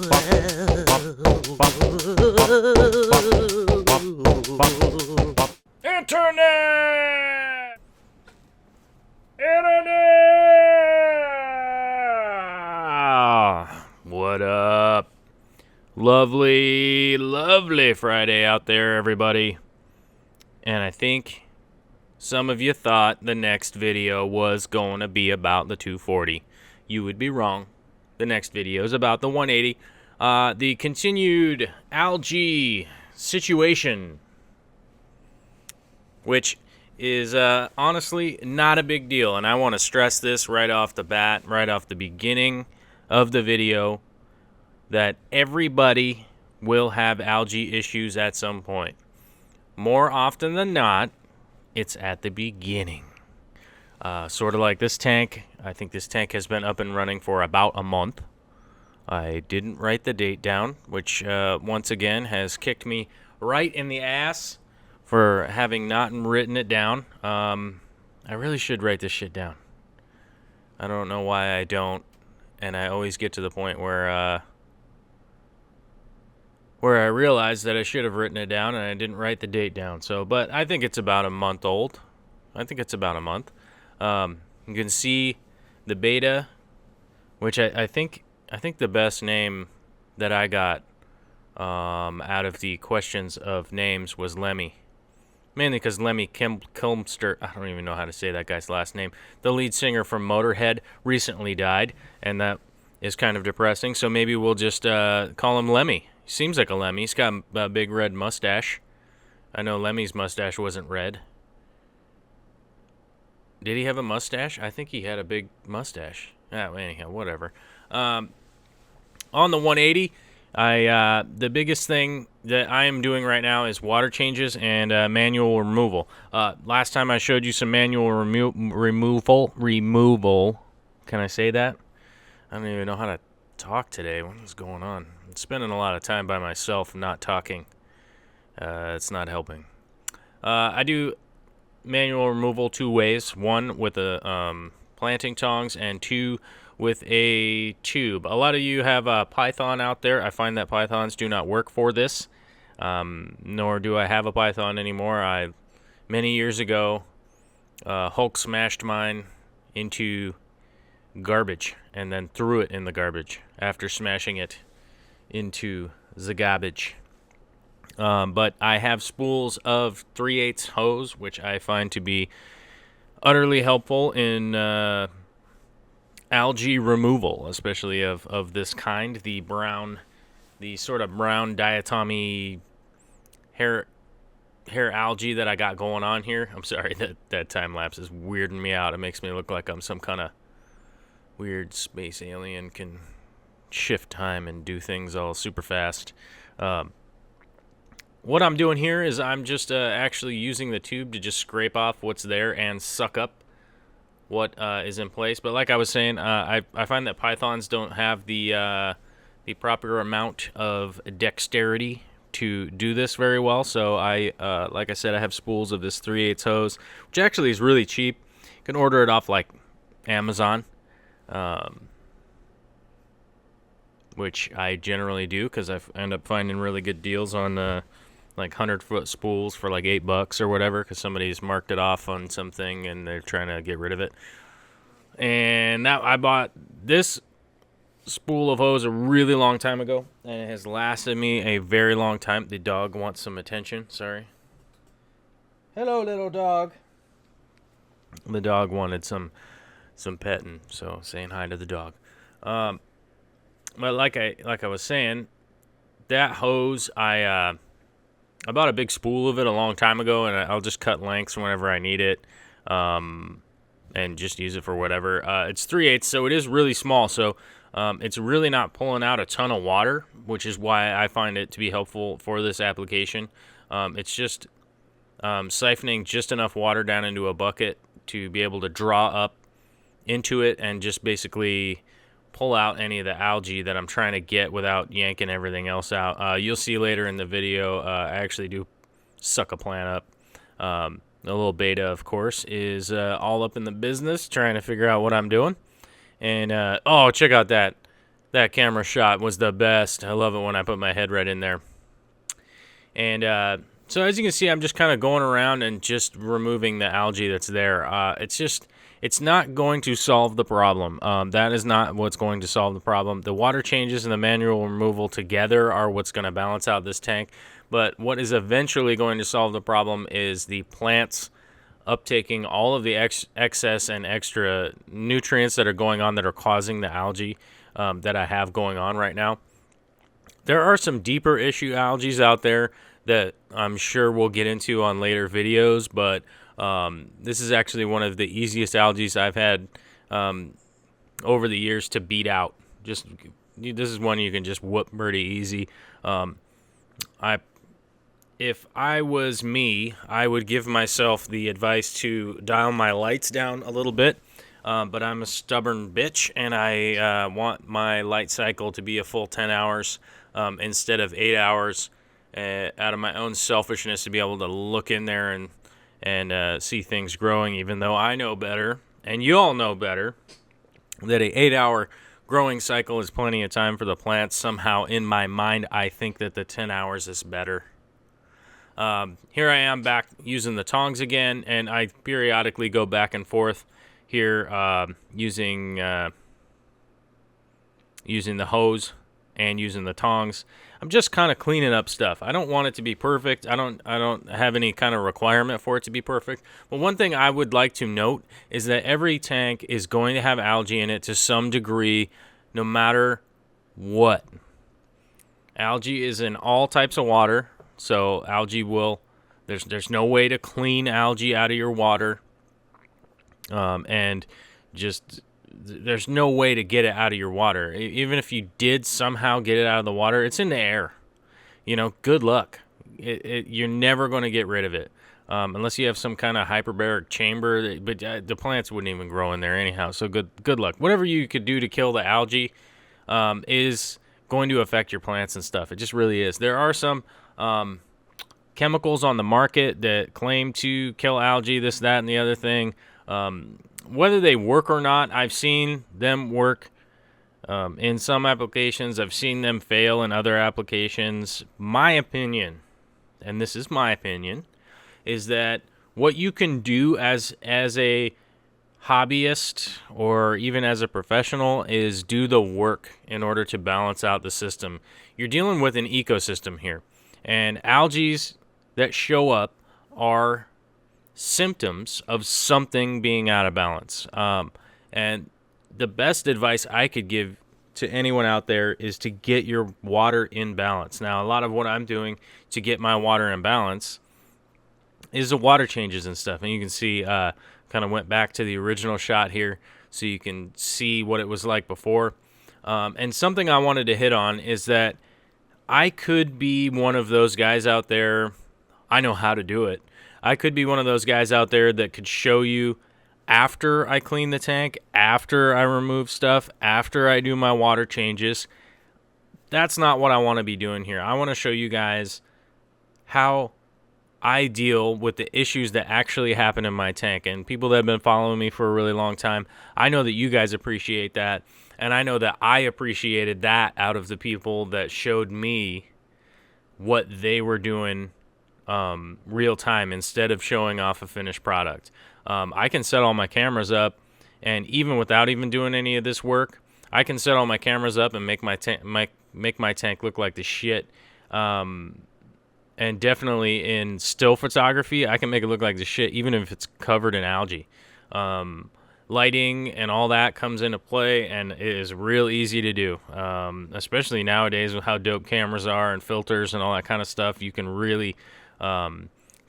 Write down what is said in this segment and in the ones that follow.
Internet! What up? Lovely, lovely Friday out there, everybody. And I think some of you thought the next video was going to be about the 240. You would be wrong. The next video is about the 180. The continued algae situation, which is honestly not a big deal. And I want to stress this right off the bat, right off the beginning of the video, that everybody will have algae issues at some point. More often than not, it's at the beginning. Sort of like this tank. I think this tank has been up and running for about a month. I didn't write the date down, which once again has kicked me right in the ass for having not written it down. I really should write this shit down. I don't know why I don't, and I always get to the point where I realize that I should have written it down and I didn't write the date down. So, but I think it's about a month old. I think it's about a month. You can see the beta, which I think the best name that I got out of the questions of names was Lemmy. Mainly because Lemmy Kilmster, I don't even know how to say that guy's last name, the lead singer from Motorhead, recently died, and that is kind of depressing. So maybe we'll just call him Lemmy. He seems like a Lemmy. He's got a big red mustache. I know Lemmy's mustache wasn't red. Did he have a mustache? I think he had a big mustache. Anyhow, whatever. On the 180, the biggest thing that I am doing right now is water changes and manual removal. Last time I showed you some manual removal. Can I say that? I don't even know how to talk today. What is going on? I'm spending a lot of time by myself not talking. It's not helping. I do manual removal two ways. One with a planting tongs, and two with a tube. A lot of you have a Python out there. I find that Pythons do not work for this, nor do I have a Python anymore. Many years ago, Hulk smashed mine into garbage and then threw it in the garbage after smashing it into the garbage. But I have spools of 3/8 hose, which I find to be utterly helpful in algae removal, especially of this kind, the sort of brown diatomy hair algae that I got going on here. I'm sorry, that time lapse is weirding me out. It makes me look like I'm some kind of weird space alien, can shift time and do things all super fast. What I'm doing here is I'm just actually using the tube to just scrape off what's there and suck up what is in place. But like I was saying, I find that Pythons don't have the proper amount of dexterity to do this very well. So like I said, I have spools of this 3/8 hose, which actually is really cheap. You can order it off like Amazon, which I generally do because I end up finding really good deals on like 100-foot spools for like $8 or whatever, because somebody's marked it off on something and they're trying to get rid of it. And now I bought this spool of hose a really long time ago, and it has lasted me a very long time. The dog wants some attention. Sorry. Hello, little dog. The dog wanted some petting, so saying hi to the dog. But like I was saying, that hose, I bought a big spool of it a long time ago, and I'll just cut lengths whenever I need it, and just use it for whatever. It's 3/8, so it is really small, so it's really not pulling out a ton of water, which is why I find it to be helpful for this application. It's just siphoning just enough water down into a bucket to be able to draw up into it and just basically pull out any of the algae that I'm trying to get without yanking everything else out. You'll see later in the video, I actually do suck a plant up. A little beta, of course, is all up in the business, trying to figure out what I'm doing. And, oh, check out that That camera shot was the best. I love it when I put my head right in there. And so as you can see, I'm just kind of going around and just removing the algae that's there. It's not going to solve the problem. That is not what's going to solve the problem. The water changes and the manual removal together are what's going to balance out this tank. But what is eventually going to solve the problem is the plants uptaking all of the excess and extra nutrients that are going on that are causing the algae that I have going on right now. There are some deeper issue algae out there that I'm sure we'll get into on later videos, but this is actually one of the easiest algae I've had over the years to beat out. This is one you can just whoop pretty easy. If I was me, I would give myself the advice to dial my lights down a little bit, but I'm a stubborn bitch, and I want my light cycle to be a full 10 hours instead of 8 hours out of my own selfishness to be able to look in there and see things growing, even though I know better, and you all know better, that a 8-hour growing cycle is plenty of time for the plants. Somehow, in my mind, I think that the 10 hours is better. Here I am back using the tongs again, and I periodically go back and forth here using the hose and using the tongs. I'm just kind of cleaning up stuff. I don't want it to be perfect. I don't have any kind of requirement for it to be perfect. But one thing I would like to note is that every tank is going to have algae in it to some degree, no matter what. Algae is in all types of water. So algae there's no way to clean algae out of your water, and just there's no way to get it out of your water. Even if you did somehow get it out of the water, it's in the air. Good luck. You're never going to get rid of it, unless you have some kind of hyperbaric chamber. But the plants wouldn't even grow in there anyhow. So good luck. Whatever you could do to kill the algae is going to affect your plants and stuff. It just really is. There are some chemicals on the market that claim to kill algae, this, that, and the other thing. Whether they work or not, I've seen them work in some applications. I've seen them fail in other applications. My opinion, and this is my opinion, is that what you can do as a hobbyist or even as a professional is do the work in order to balance out the system. You're dealing with an ecosystem here. And algae that show up are symptoms of something being out of balance. And the best advice I could give to anyone out there is to get your water in balance. Now, a lot of what I'm doing to get my water in balance is the water changes and stuff. And you can see, kind of went back to the original shot here so you can see what it was like before. And something I wanted to hit on is that I could be one of those guys out there. I know how to do it. I could be one of those guys out there that could show you after I clean the tank, after I remove stuff, after I do my water changes. That's not what I want to be doing here. I want to show you guys how I deal with the issues that actually happen in my tank. And people that have been following me for a really long time, I know that you guys appreciate that. And I know that I appreciated that out of the people that showed me what they were doing real time instead of showing off a finished product. I can set all my cameras up, and even without even doing any of this work, I can set all my cameras up and make my tank look like the shit. And definitely in still photography, I can make it look like the shit, even if it's covered in algae. Lighting and all that comes into play, and it is real easy to do, especially nowadays with how dope cameras are and filters and all that kind of stuff. You can really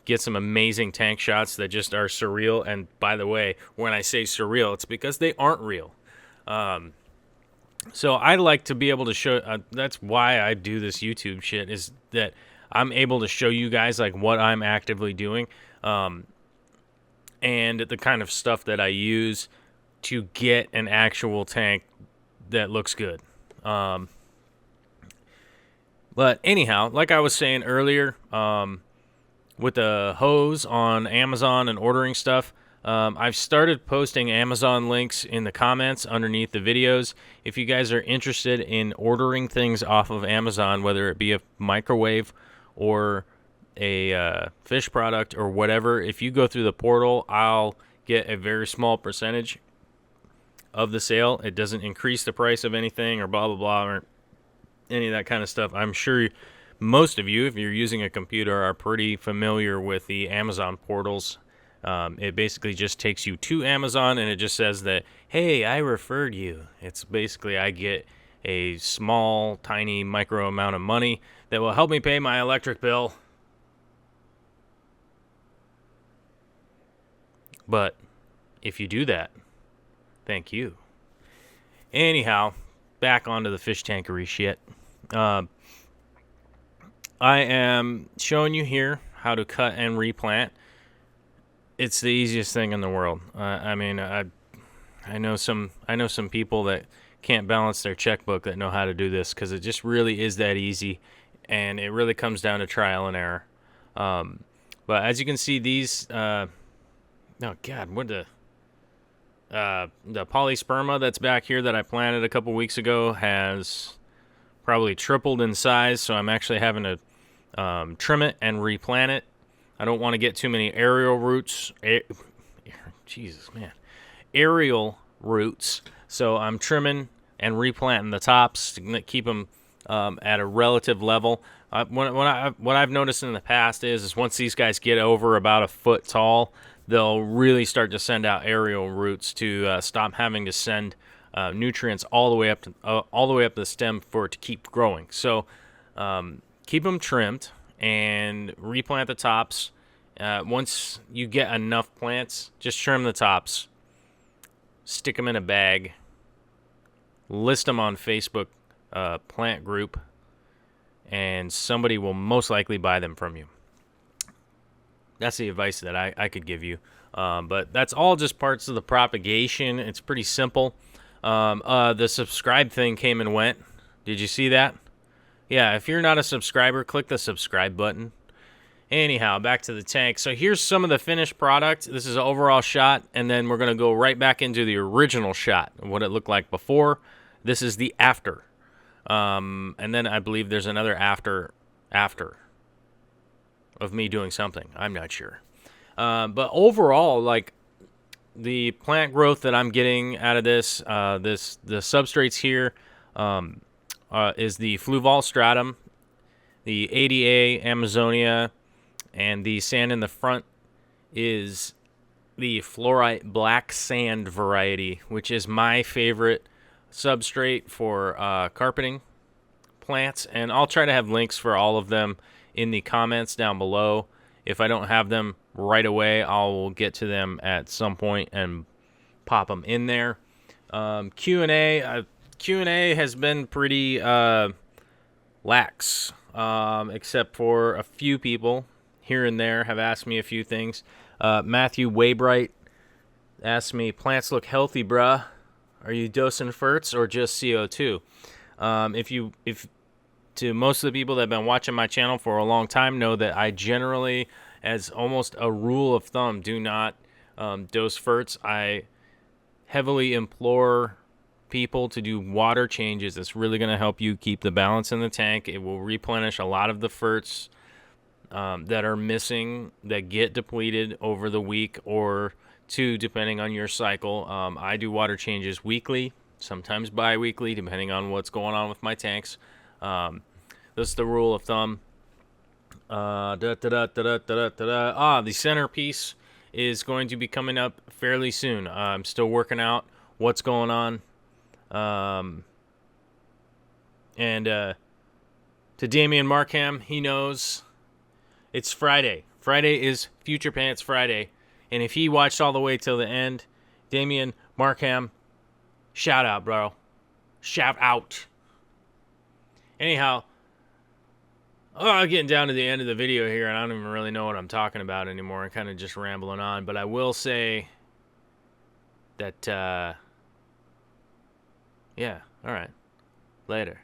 get some amazing tank shots that just are surreal. And by the way, when I say surreal, it's because they aren't real. So I like to be able to show, that's why I do this YouTube shit, is that I'm able to show you guys like what I'm actively doing. And the kind of stuff that I use to get an actual tank that looks good. But anyhow, like I was saying earlier, with the hose on Amazon and ordering stuff, I've started posting Amazon links in the comments underneath the videos. If you guys are interested in ordering things off of Amazon, whether it be a microwave or a fish product or whatever, if you go through the portal, I'll get a very small percentage of the sale. It doesn't increase the price of anything or blah, blah, blah, or any of that kind of stuff. I'm sure most of you, if you're using a computer, are pretty familiar with the Amazon portals. It basically just takes you to Amazon, and it just says that, hey, I referred you. It's basically I get a small, tiny, micro amount of money that will help me pay my electric bill. But if you do that, thank you. Anyhow, back onto the fish tankery shit. I am showing you here how to cut and replant. It's the easiest thing in the world. I know some people that can't balance their checkbook that know how to do this, because it just really is that easy, and it really comes down to trial and error. But as you can see, these the polysperma that's back here that I planted a couple weeks ago has probably tripled in size, so I'm actually having to trim it and replant it. I don't want to get too many aerial roots. Aerial roots. So I'm trimming and replanting the tops to keep them at a relative level. What I've noticed in the past is once these guys get over about a foot tall, they'll really start to send out aerial roots to stop having to send nutrients all the way up the stem for it to keep growing. So keep them trimmed and replant the tops. Once you get enough plants, just trim the tops, stick them in a bag, list them on Facebook plant group, and somebody will most likely buy them from you. That's the advice that I could give you. But that's all just parts of the propagation. It's pretty simple. The subscribe thing came and went. Did you see that? Yeah, if you're not a subscriber, click the subscribe button. Anyhow, back to the tank. So here's some of the finished product. This is an overall shot, and then we're going to go right back into the original shot, what it looked like before. This is the after. And then I believe there's another after of me doing something. I'm not sure. But overall, like, the plant growth that I'm getting out of this, the substrates here is the fluval stratum, the ADA Amazonia, and the sand in the front is the fluorite black sand variety, which is my favorite substrate for carpeting plants. And I'll try to have links for all of them in the comments down below. If I don't have them right away, I'll get to them at some point and pop them in there. Q&A has been pretty lax, except for a few people here and there have asked me a few things. Matthew Waybright asked me, plants look healthy, bruh. Are you dosing ferts or just CO2? If to most of the people that have been watching my channel for a long time know that I generally, as almost a rule of thumb, do not dose ferts. I heavily implore people to do water changes. It's really going to help you keep the balance in the tank. It will replenish a lot of the ferts that are missing, that get depleted over the week or two, depending on your cycle. I do water changes weekly, sometimes bi-weekly, depending on what's going on with my tanks. This is the rule of thumb. The centerpiece is going to be coming up fairly soon. I'm still working out what's going on. And to Damian Markham, he knows it's Friday. Friday is Future Pants Friday. And if he watched all the way till the end, Damian Markham, shout out, bro. Shout out. Anyhow, I'm getting down to the end of the video here, and I don't even really know what I'm talking about anymore. I'm kind of just rambling on. But I will say that, yeah, all right. Later.